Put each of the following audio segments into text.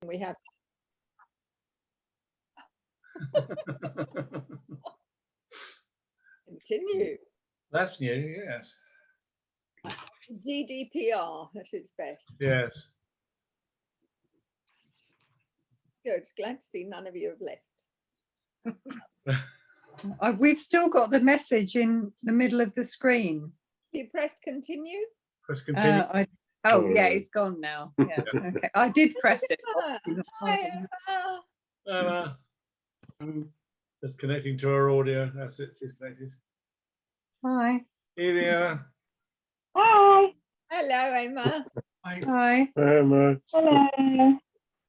we have. Continue. That's new, yes. GDPR at its best. Yes. Good. Glad to see none of you have left. We've still got the message in the middle of the screen. You pressed continue? Press continue. Oh, yeah, it's gone now. Yeah, okay. I did press it. Hi, Just connecting to our audio. That's it. She's connected. Hi. Here we are. Hi. hello, Emma. Hi. Hello.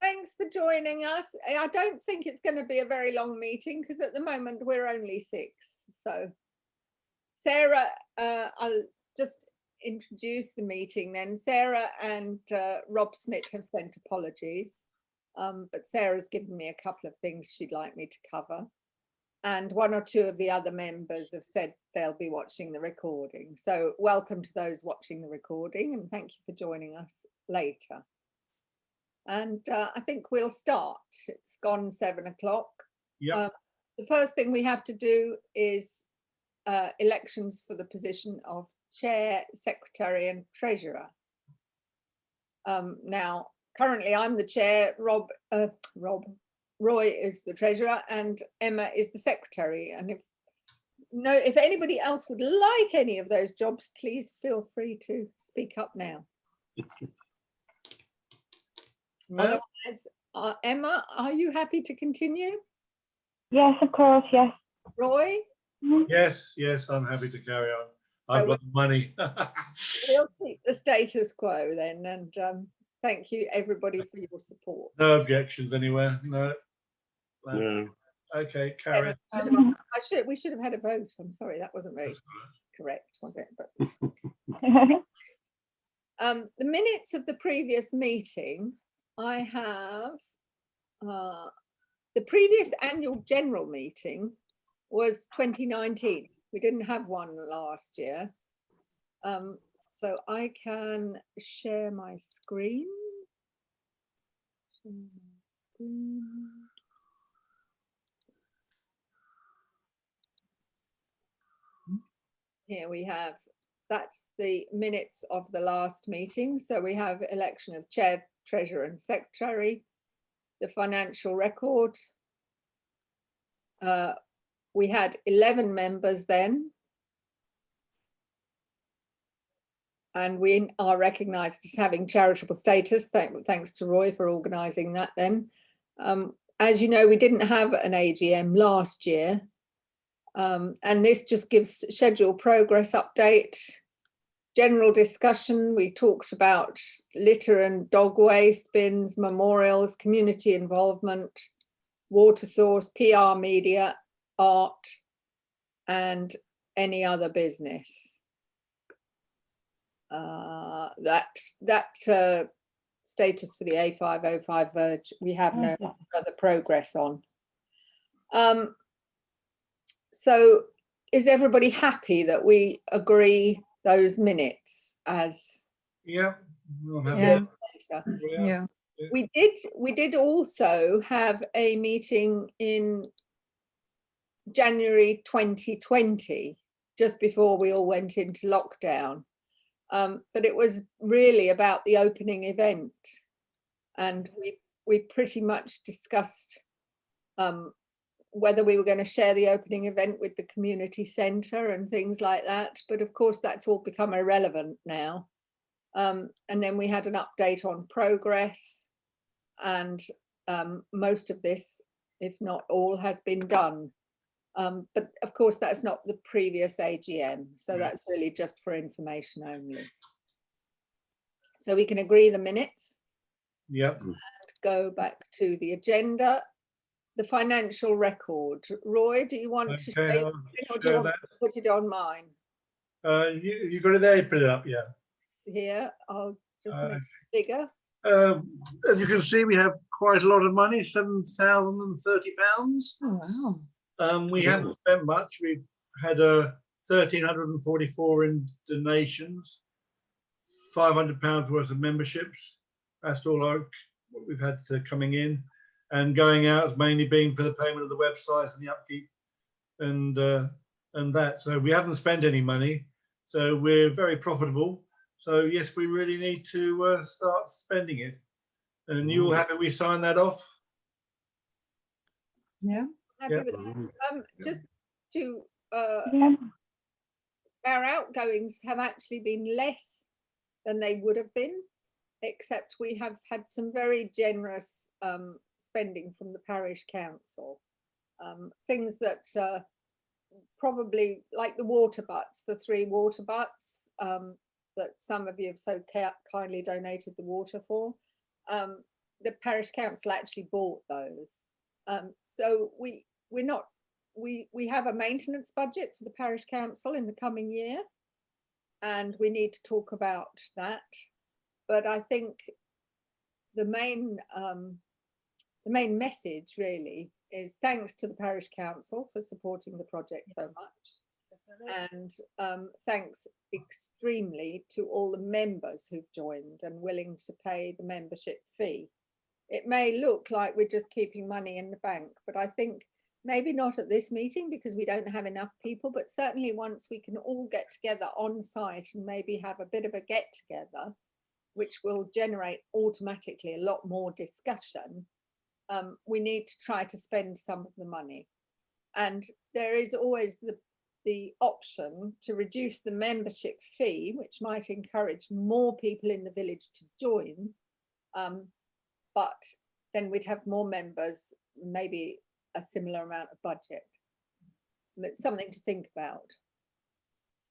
Thanks for joining us. I don't think it's going to be a very long meeting because at the moment we're only 6. So, Sarah, I'll just introduce the meeting then. Sarah and Rob Smith have sent apologies, but Sarah's given me a couple of things she'd like me to cover. And 1 or 2 of the other members have said they'll be watching the recording. So welcome to those watching the recording and thank you for joining us later. And I think we'll start. It's gone 7 o'clock. Yep. The first thing we have to do is elections for the position of Chair, Secretary and Treasurer. Now, currently I'm the Chair, Roy is the Treasurer and Emma is the Secretary. And if anybody else would like any of those jobs, please feel free to speak up now. No? Otherwise, Emma, are you happy to continue? Yes, of course, yes. Roy? Yes, yes, I'm happy to carry on. I've got the money. We'll keep the status quo then, and thank you everybody for your support. No objections anywhere. No. No. Okay, carry Yes, on. we should have had a vote. I'm sorry, that wasn't very correct, was it? But the minutes of the previous meeting, I have the previous annual general meeting was 2019. We didn't have one last year. So I can share my screen. Here we have, that's the minutes of the last meeting. So we have election of Chair, Treasurer and Secretary, the financial record. We had 11 members then. And we are recognised as having charitable status. Thanks to Roy for organising that then. As you know, we didn't have an AGM last year. And this just gives schedule progress update, general discussion. We talked about litter and dog waste bins, memorials, community involvement, water source, PR media, art, and any other business. That status for the A505 verge, we have no other progress on. So is everybody happy that we agree those minutes as? Yeah. Yeah. We did also have a meeting in January 2020, just before we all went into lockdown. But it was really about the opening event, and we pretty much discussed whether we were going to share the opening event with the community centre and things like that. But of course, that's all become irrelevant now. And then we had an update on progress, and most of this, if not all, has been done. But of course, that's not the previous AGM. So that's really just for information only. So we can agree the minutes. Yep. And go back to the agenda. The financial record. Roy, do you want to say, or do you want to put it on mine? You got it there, you put it up, yeah. Here, I'll just make it bigger. As you can see, we have quite a lot of money, £7,030. Oh, wow. We haven't spent much. We've had 1,344 in donations, £500 worth of memberships. That's all what we've had coming in, and going out has mainly been for the payment of the website and the upkeep and that. So we haven't spent any money, so we're very profitable. So yes, we really need to start spending it. And you all happy we sign that off? Yeah. Happy Yeah. with that. Just to Yeah. our outgoings have actually been less than they would have been, except we have had some very generous spending from the parish council. Things that probably, like the water butts, the 3 water butts that some of you have so kindly donated the water for. The parish council actually bought those. So we have a maintenance budget for the parish council in the coming year, and we need to talk about that. But I think the main message really is thanks to the parish council for supporting the project so much, and thanks extremely to all the members who've joined and willing to pay the membership fee. It may look like we're just keeping money in the bank, but I think maybe not at this meeting because we don't have enough people, but certainly once we can all get together on site and maybe have a bit of a get together, which will generate automatically a lot more discussion, we need to try to spend some of the money. And there is always the option to reduce the membership fee, which might encourage more people in the village to join. But then we'd have more members, maybe a similar amount of budget. That's something to think about.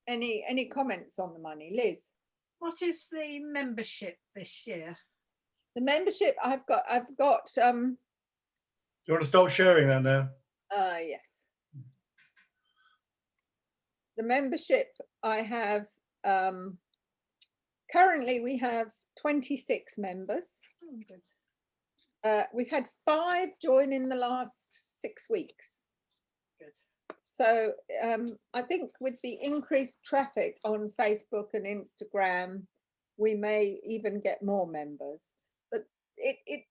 Any comments on the money, Liz? What is the membership this year? The membership I've got. You want to stop sharing that now? Yes. The membership I have. Currently, we have 26 members. Oh, good. We've had 5 join in the last 6 weeks. Good. So I think with the increased traffic on Facebook and Instagram, we may even get more members. But it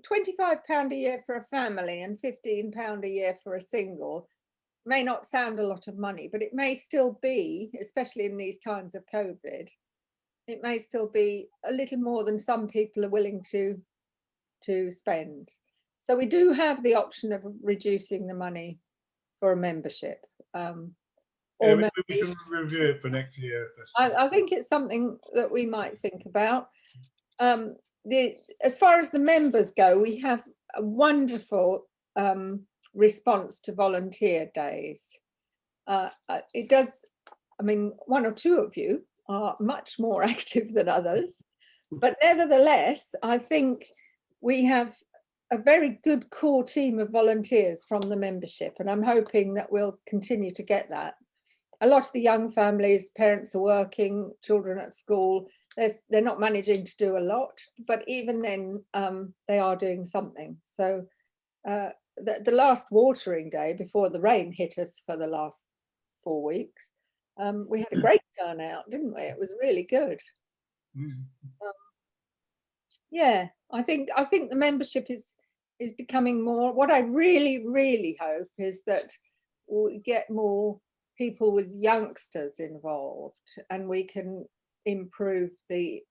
£25 a year for a family and £15 a year for a single may not sound a lot of money, but it may still be, especially in these times of COVID, it may still be a little more than some people are willing to spend. So we do have the option of reducing the money for a membership. Or maybe we can review it for next year. I think it's something that we might think about. As far as the members go, we have a wonderful response to volunteer days. It does, I mean, 1 or 2 of you are much more active than others, but nevertheless, I think we have a very good core team of volunteers from the membership, and I'm hoping that we'll continue to get that. A lot of the young families, parents are working, children at school, they're not managing to do a lot, but even then they are doing something. So the last watering day before the rain hit us for the last 4 weeks, we had a great turnout, didn't we? It was really good. Yeah, I think the membership is becoming more. What I really hope is that we get more people with youngsters involved, and we can improve the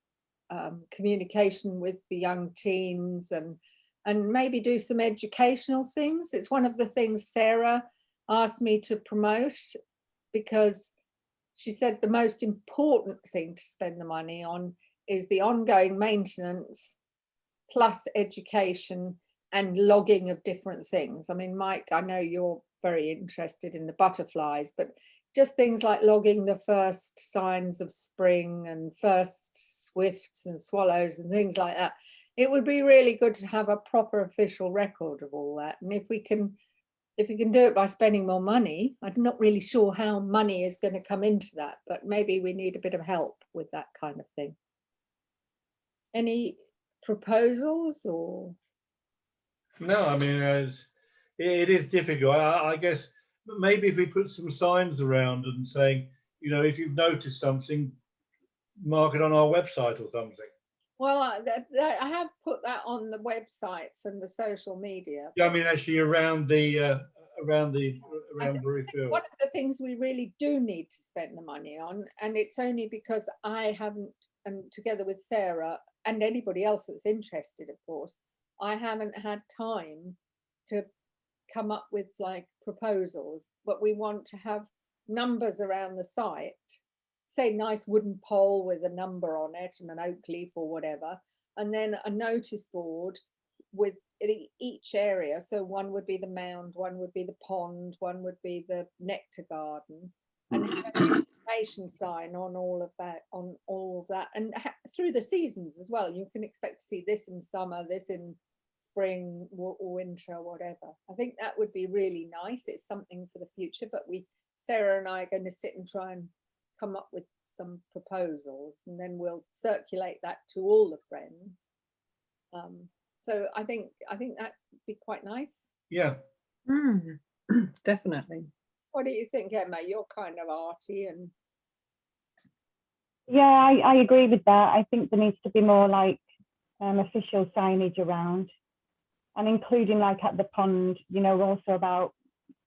communication with the young teens, and maybe do some educational things. It's one of the things Sarah asked me to promote, because she said the most important thing to spend the money on is the ongoing maintenance plus education and logging of different things. I mean, Mike, I know you're very interested in the butterflies, but just things like logging the first signs of spring and first swifts and swallows and things like that. It would be really good to have a proper official record of all that. And if we can do it by spending more money, I'm not really sure how money is going to come into that, but maybe we need a bit of help with that kind of thing. Any proposals or? No, I mean, it is difficult. I guess maybe if we put some signs around and saying, you know, if you've noticed something, mark it on our website or something. Well, I have put that on the websites and the social media. Yeah, I mean, actually around around Bury Field. One of the things we really do need to spend the money on, and it's only because I haven't, and together with Sarah and anybody else that's interested, of course, I haven't had time to come up with like proposals, but we want to have numbers around the site, say nice wooden pole with a number on it and an oak leaf or whatever, and then a notice board with each area. So one would be the mound, one would be the pond, one would be the nectar garden, and have an information sign on all of that, and through the seasons as well. You can expect to see this in summer, this in spring or winter, whatever. I think that would be really nice. It's something for the future, but Sarah and I are going to sit and try and come up with some proposals, and then we'll circulate that to all the friends. So I think that'd be quite nice. Yeah. Definitely. What do you think, Emma? You're kind of arty and. Yeah, I agree with that. I think there needs to be more like official signage around, and including like at the pond, you know, also about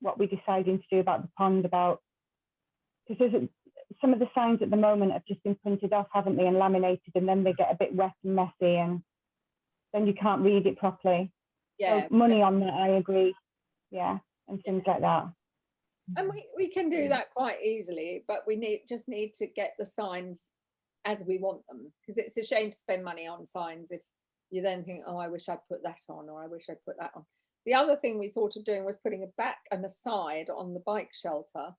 what we're deciding to do about the pond, because some of the signs at the moment have just been printed off, haven't they, and laminated, and then they get a bit wet and messy, and then you can't read it properly. Yeah, so money on that, I agree. Yeah, and things like that. and we can do that quite easily, but we just need to get the signs as we want them, because it's a shame to spend money on signs if you then think, oh, I wish I'd put that on, or I wish I'd put that on. The other thing we thought of doing was putting a back and a side on the bike shelter,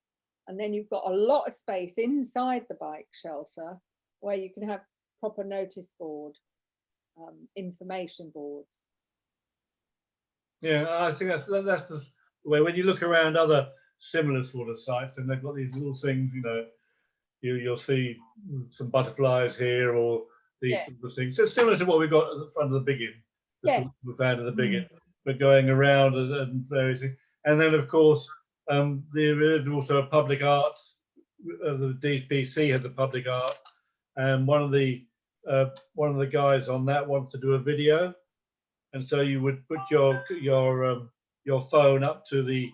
and then you've got a lot of space inside the bike shelter where you can have proper notice board, information boards. Yeah, I think that's the way. When you look around other similar sort of sites, and they've got these little things, you know, you'll see some butterflies here, or these sort of things. So similar to what we've got at the front of the big inn. Yeah. We found at the big inn, but going around and various things. And then of course, there is also a public art. The DPC has a public art, and one of the guys on that wants to do a video, and so you would put your phone up to the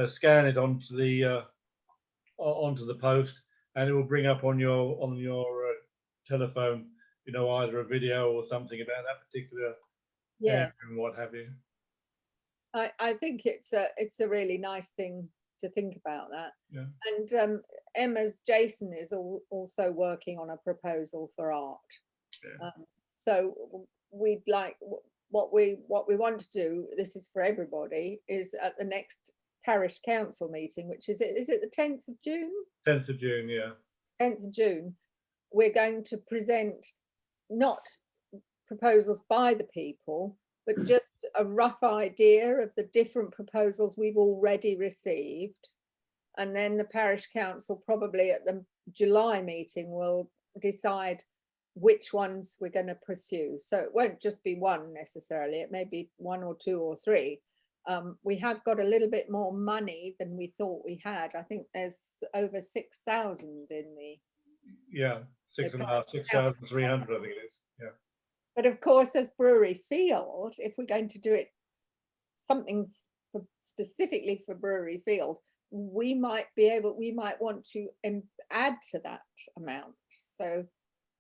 scan it onto the post, and it will bring up on your telephone, you know, either a video or something about that particular area and what have you. I think it's a really nice thing to think about that. Yeah. And Emma's Jason is also working on a proposal for art. Yeah. So we'd like what we want to do. This is for everybody. Is at the next parish council meeting, which is it the 10th of June? 10th of June, yeah. 10th of June. We're going to present not proposals by the people, but just a rough idea of the different proposals we've already received. And then the parish council probably at the July meeting will decide which ones we're going to pursue. So it won't just be one necessarily, it may be one or two or three. We have got a little bit more money than we thought we had. I think there's over 6,000 in the. Yeah, 6,300, I think it is. Yeah. But of course, as Brewery Field, if we're going to do it something specifically for Brewery Field, we might want to add to that amount. So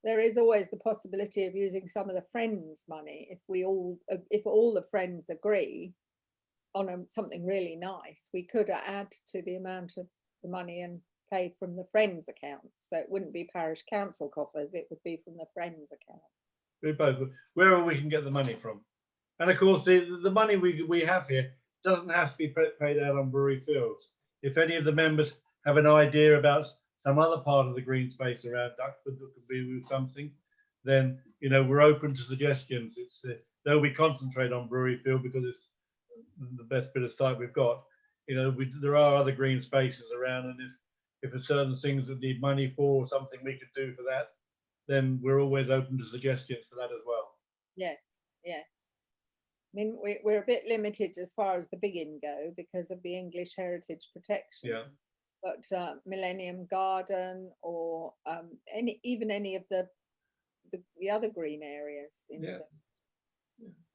there is always the possibility of using some of the friends' money if all the friends agree on something really nice. We could add to the amount of the money and pay from the friends account. So it wouldn't be parish council coffers; it would be from the friends account. We both, wherever we can get the money from, and of course the money we have here doesn't have to be paid out on Brewery Fields. If any of the members have an idea about some other part of the green space around Duxford that could be with something, then you know we're open to suggestions. It's though we concentrate on Brewery Field because it's the best bit of site we've got. You know, there are other green spaces around, and if there's certain things that need money for or something we could do for that, then we're always open to suggestions for that as well. Yeah, yeah. I mean, we're a bit limited as far as the big inn go because of the English Heritage Protection. Yeah. But Millennium Garden or any of the the other green areas. In Yeah. the-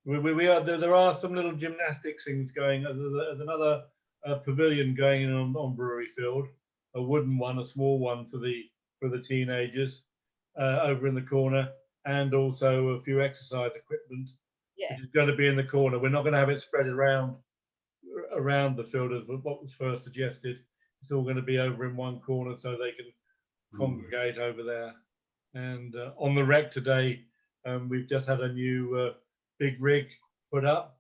We are there are some little gymnastics things going. There's another pavilion going in on Brewery Field, a wooden one, a small one for the teenagers over in the corner, and also a few exercise equipment, Yeah. which is going to be in the corner. We're not going to have it spread around the field as what was first suggested. It's all going to be over in one corner so they can congregate over there. And on the rec today, we've just had a new big rig put up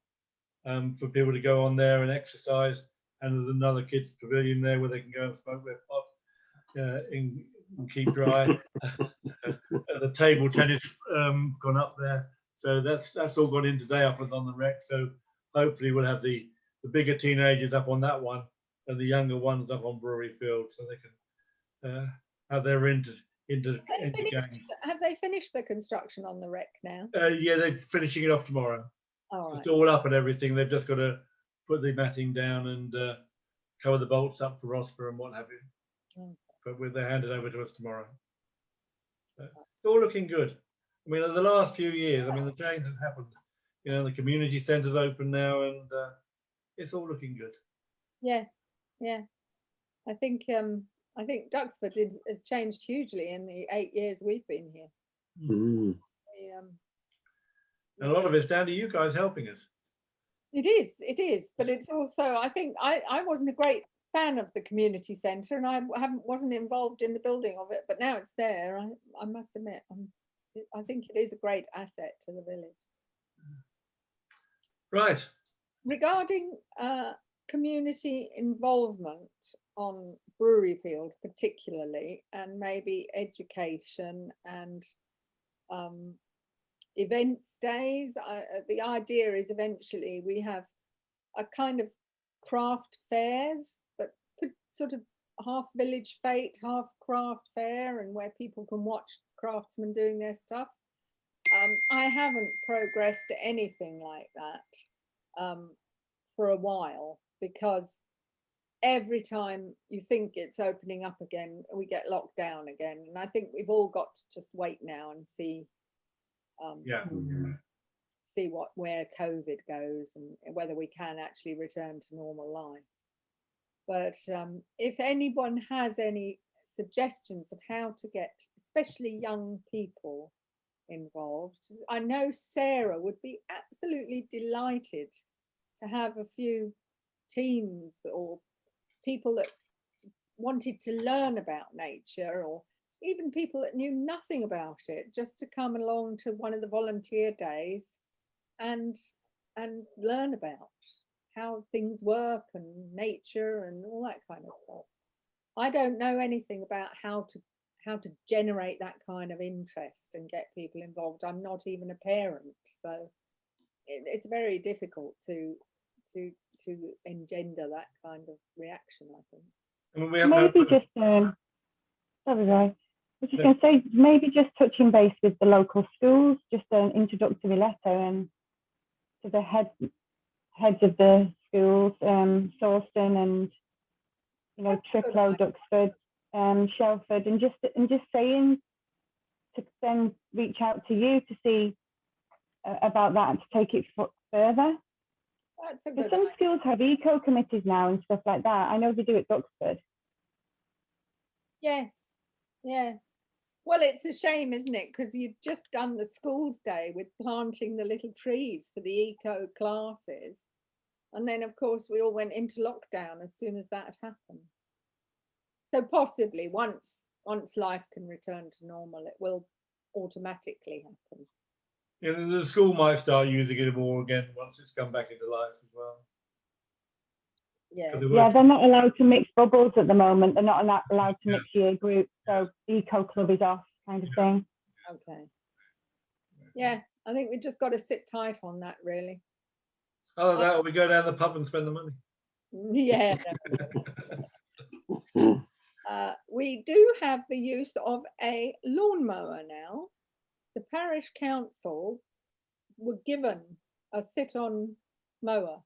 for people to go on there and exercise. And there's another kids pavilion there where they can go and smoke their pot and keep dry. The table tennis gone up there, so that's all gone in today up on the rec. So hopefully we'll have the bigger teenagers up on that one and the younger ones up on Brewery Field, so they can have their into games. Have they finished the construction on the wreck now? Yeah, they're finishing it off tomorrow. All So right. it's all up and everything. They've just got to put the matting down and cover the bolts up for Rosper and what have you. Okay. But they're handed over to us tomorrow. So it's all looking good. I mean, the last few years, I mean, the change has happened. You know, the community centre's open now, and it's all looking good. Yeah, yeah. I think Duxford has changed hugely in the 8 years we've been here. Mm. And a lot of it's down to you guys helping us. It is, but it's also, I think I wasn't a great fan of the community centre, and I wasn't involved in the building of it, but now it's there. I must admit, I think it is a great asset to the village. Right. Regarding community involvement on Brewery Field particularly, and maybe education and events days, the idea is eventually we have a kind of craft fairs, but sort of half village fete, half craft fair, and where people can watch craftsmen doing their stuff. I haven't progressed to anything like that for a while, because every time you think it's opening up again, we get locked down again. And I think we've all got to just wait now and see see where COVID goes and whether we can actually return to normal life. But if anyone has any suggestions of how to get especially young people involved, I know Sarah would be absolutely delighted to have a few teens or people that wanted to learn about nature, or even people that knew nothing about it, just to come along to one of the volunteer days and learn about how things work and nature and all that kind of stuff. I don't know anything about how to generate that kind of interest and get people involved. I'm not even a parent, so it's very difficult to engender that kind of reaction, I think. I mean, we have Maybe just sorry, Roy. I was just going to say, maybe just touching base with the local schools, just an introductory letter and to the heads of the schools, Sawston and Triplo, Duxford, Shelford, and just saying to then reach out to you to see about that and to take it further. That's a good Some idea. schools have eco committees now and stuff like that. I know they do at Duxford. Yes, yes. Well, it's a shame, isn't it? Because you've just done the schools day with planting the little trees for the eco classes. And then, of course, we all went into lockdown as soon as that happened. So possibly once life can return to normal, it will automatically happen. Yeah, the school might start using it more again once it's come back into life as well. Yeah. Yeah, they're not allowed to mix bubbles at the moment. They're not allowed to mix year groups. So eco club is off, kind of thing. Okay. Yeah, I think we just got to sit tight on that, really. Oh, that we go down the pub and spend the money. Yeah. We do have the use of a lawnmower now. The parish council were given a sit-on mower.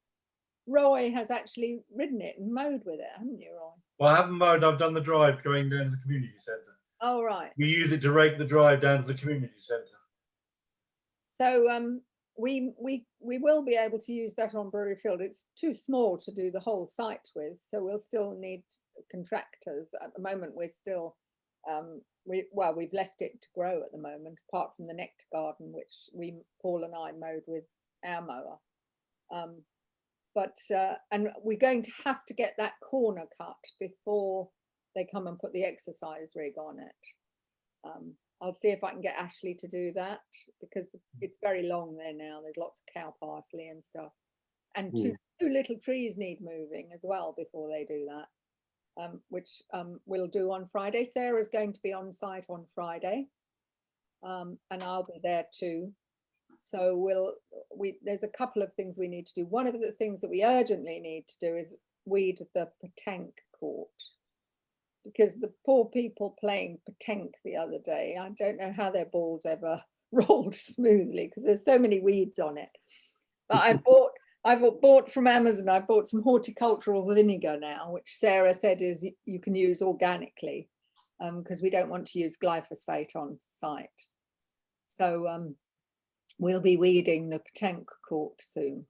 Roy has actually ridden it and mowed with it, haven't you, Roy? Well, I haven't mowed. I've done the drive going down to the community centre. Oh, right. We use it to rake the drive down to the community centre. So we will be able to use that on Brewery Field. It's too small to do the whole site with, so we'll still need contractors. At the moment, we're still we've left it to grow at the moment, apart from the nectar garden, which Paul and I mowed with our mower. And we're going to have to get that corner cut before they come and put the exercise rig on it. I'll see if I can get Ashley to do that, because it's very long there now. There's lots of cow parsley and stuff, and two little trees need moving as well before they do that, which we'll do on Friday. Sarah's going to be on site on Friday, and I'll be there too. So there's a couple of things we need to do. One of the things that we urgently need to do is weed the petanque court, because the poor people playing petanque the other day, I don't know how their balls ever rolled smoothly because there's so many weeds on it. But I've bought from Amazon, I bought some horticultural vinegar now, which Sarah said is you can use organically, because we don't want to use glyphosate on site. So we'll be weeding the petanque court soon.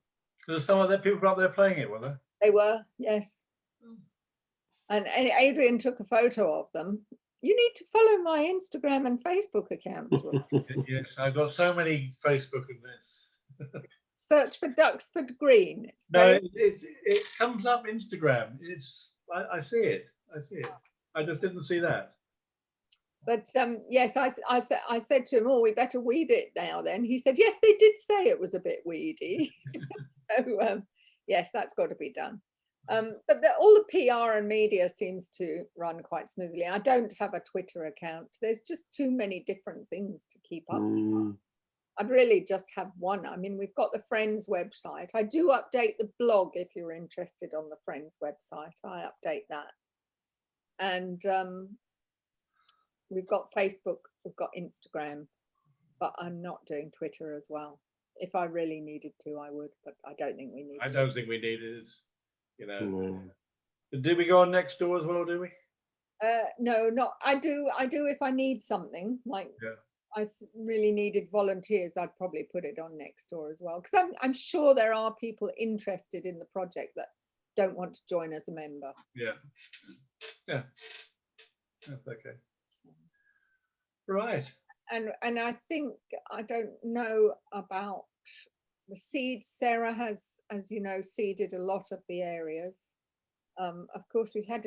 There's some of the people up there playing it, were there? They were, yes. And Adrian took a photo of them. You need to follow my Instagram and Facebook accounts. Yes, I've got so many Facebook in this. Search for Duxford Green. It comes up Instagram. I see it. I just didn't see that. But yes, I said to him, "Oh, we better weed it now." Then he said, "Yes, they did say it was a bit weedy." So yes, that's got to be done. But all the PR and media seems to run quite smoothly. I don't have a Twitter account. There's just too many different things to keep up. I'd really just have one. I mean, we've got the Friends website. I do update the blog if you're interested on the Friends website. I update that. And we've got Facebook, we've got Instagram, but I'm not doing Twitter as well. If I really needed to, I would, but I don't think we need I don't think we need it. You know, do we go on next door as well? Do we? No, not. I do if I need something. Like I really needed volunteers, I'd probably put it on next door as well, because I'm sure there are people interested in the project that don't want to join as a member. Yeah, that's okay. Right. And I think, I don't know about the seeds. Sarah has, as you know, seeded a lot of the areas. Of course, we had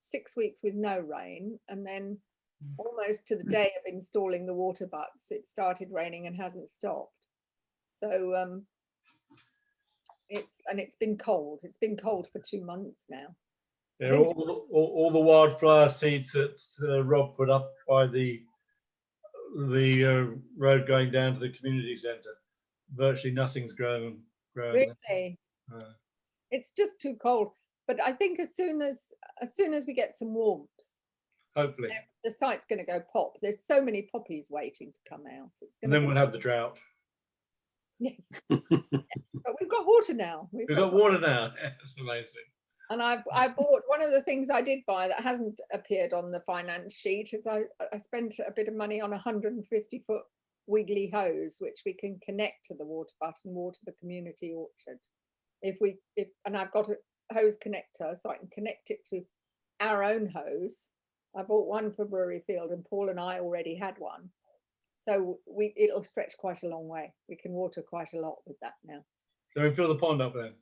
6 weeks with no rain, and then almost to the day of installing the water butts, it started raining and hasn't stopped. So it's been cold. It's been cold for 2 months now. Yeah, all the wildflower seeds that Rob put up by the road going down to the community centre, virtually nothing's grown. Really? It's just too cold. But I think as soon as we get some warmth, hopefully the site's going to go pop. There's so many poppies waiting to come out. And then we'll have the drought. Yes. Yes. But we've got water now. We've got water now. That's amazing. And I bought, one of the things I did buy that hasn't appeared on the finance sheet is I spent a bit of money on a 150-foot wiggly hose, which we can connect to the water butt and water the community orchard. And I've got a hose connector, so I can connect it to our own hose. I bought one for Brewery Field, and Paul and I already had one. So it'll stretch quite a long way. We can water quite a lot with that now. So we fill the pond up then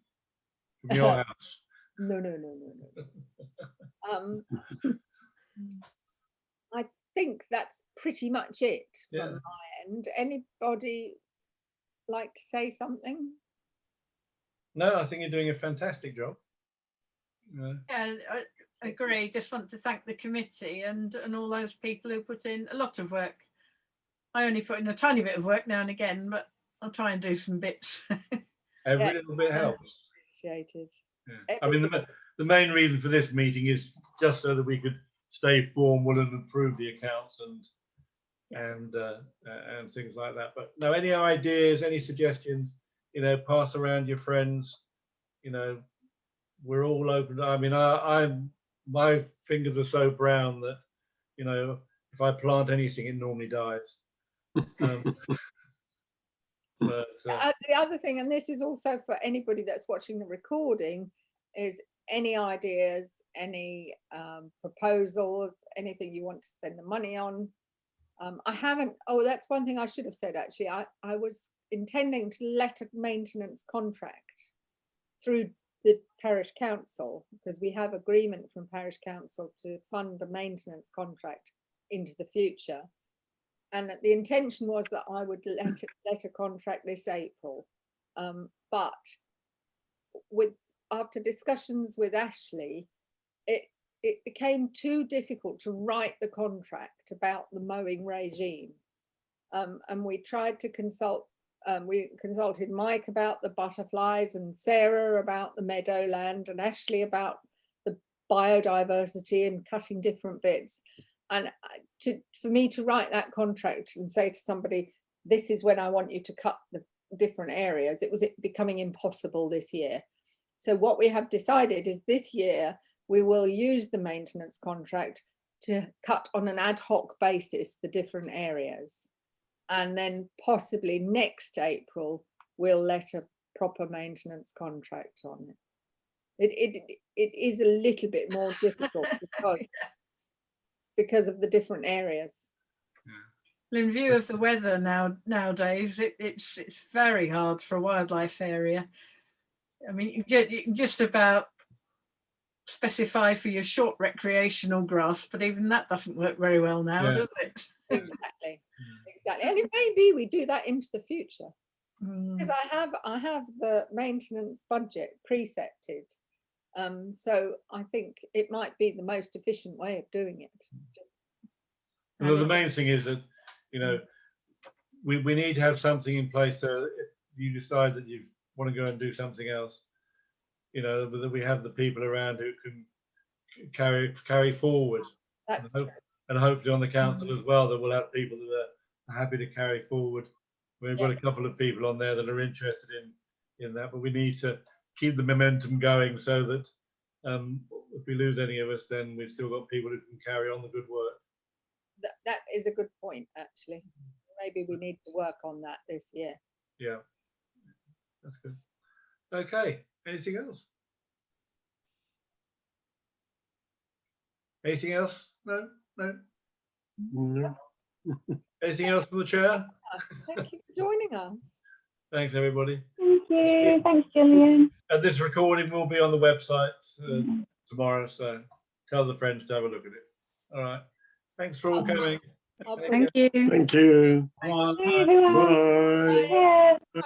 from your house. No. I think that's pretty much it from my end. Anybody like to say something? No, I think you're doing a fantastic job. Yeah, I agree. Just want to thank the committee and all those people who put in a lot of work. I only put in a tiny bit of work now and again, but I'll try and do some bits. Every little bit helps. Appreciated. Yeah. I mean, the main reason for this meeting is just so that we could stay formal and improve the accounts and things like that. But no, any ideas, any suggestions, pass around your friends. We're all open. I mean, my fingers are so brown that if I plant anything, it normally dies. But, The other thing, and this is also for anybody that's watching the recording, is any ideas, any proposals, anything you want to spend the money on. I haven't, oh, that's one thing I should have said actually. I was intending to let a maintenance contract through the parish council, because we have agreement from parish council to fund a maintenance contract into the future. And the intention was that I would let a contract this April. But after discussions with Ashley, it became too difficult to write the contract about the mowing regime. And we tried to consult, we consulted Mike about the butterflies and Sarah about the meadowland and Ashley about the biodiversity and cutting different bits. And for me to write that contract and say to somebody, this is when I want you to cut the different areas, it was becoming impossible this year. So what we have decided is this year we will use the maintenance contract to cut on an ad hoc basis the different areas. And then possibly next April, we'll let a proper maintenance contract on it. It is a little bit more difficult because of the different areas. In view of the weather nowadays, it's very hard for a wildlife area. I mean, you just about specify for your short recreational grass, but even that doesn't work very well now, does it? Exactly. And it may be we do that into the future, because I have the maintenance budget precepted. So I think it might be the most efficient way of doing it. well, the main thing is that, you know, we need to have something in place so if you decide that you want to go and do something else, you know, that we have the people around who can carry forward. That's and hopefully on the council as well, that we'll have people that are happy to carry forward. We've got a couple of people on there that are interested in that, but we need to keep the momentum going so that if we lose any of us, then we've still got people who can carry on the good work. That is a good point, actually. Maybe we need to work on that this year. Yeah, that's good. Okay, anything else? Anything else? No. Anything else from the chair? Thank you for joining us. Thanks, everybody. Thank you. Thanks, Gillian. And this recording will be on the website tomorrow, so tell the friends to have a look at it. All right. Thanks for all coming. Thank you. Thank you. Bye. Bye, everyone. Bye. Yeah.